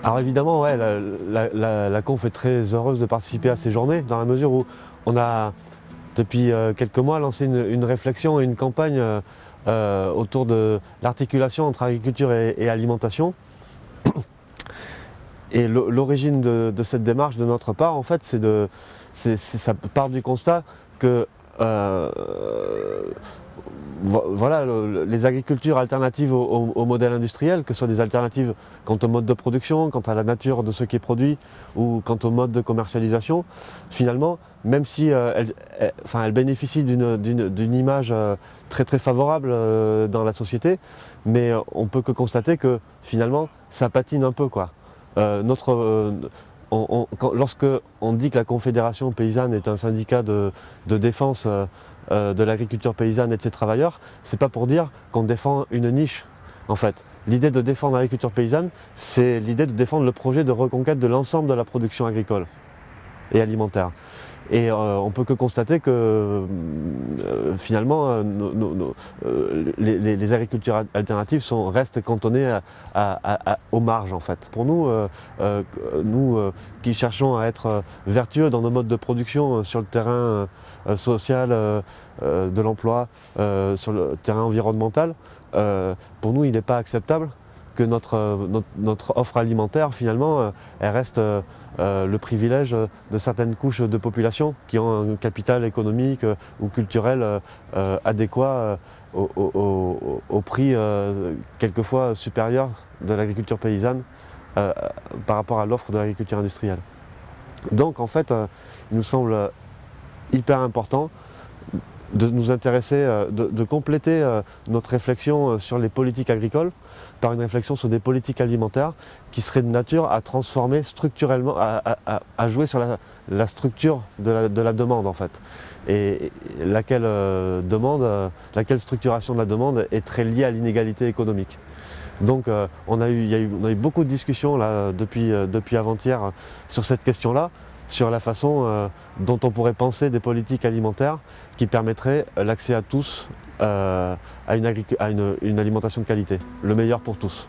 Alors évidemment, ouais, la conf est très heureuse de participer à ces journées, dans la mesure où on a, depuis quelques mois, lancé une réflexion et une campagne autour de l'articulation entre agriculture et alimentation. Et l'origine de cette démarche de notre part, en fait, ça part du constat que voilà, les agricultures alternatives au modèle industriel, que ce soit des alternatives quant au mode de production, quant à la nature de ce qui est produit ou quant au mode de commercialisation, finalement, même si elles bénéficient d'une image très très favorable dans la société, mais on peut que constater que finalement ça patine un peu, quoi. Lorsque on dit que la Confédération paysanne est un syndicat de défense de l'agriculture paysanne et de ses travailleurs, c'est pas pour dire qu'on défend une niche, en fait. L'idée de défendre l'agriculture paysanne, c'est l'idée de défendre le projet de reconquête de l'ensemble de la production agricole et alimentaire. Et on peut que constater que finalement les agricultures alternatives restent cantonnées aux marges, en fait. Pour nous, qui cherchons à être vertueux dans nos modes de production sur le terrain social, de l'emploi, sur le terrain environnemental, pour nous il n'est pas acceptable que notre offre alimentaire, finalement, elle reste le privilège de certaines couches de population qui ont un capital économique ou culturel adéquat au prix quelquefois supérieur de l'agriculture paysanne par rapport à l'offre de l'agriculture industrielle. Donc en fait, il nous semble hyper important de nous intéresser, de compléter notre réflexion sur les politiques agricoles par une réflexion sur des politiques alimentaires qui seraient de nature à transformer structurellement, à jouer sur la structure de la demande, en fait. Et laquelle structuration de la demande est très liée à l'inégalité économique. Donc on a eu beaucoup de discussions là, depuis avant-hier sur cette question-là, sur la façon dont on pourrait penser des politiques alimentaires qui permettraient l'accès à tous à une alimentation de qualité, le meilleur pour tous.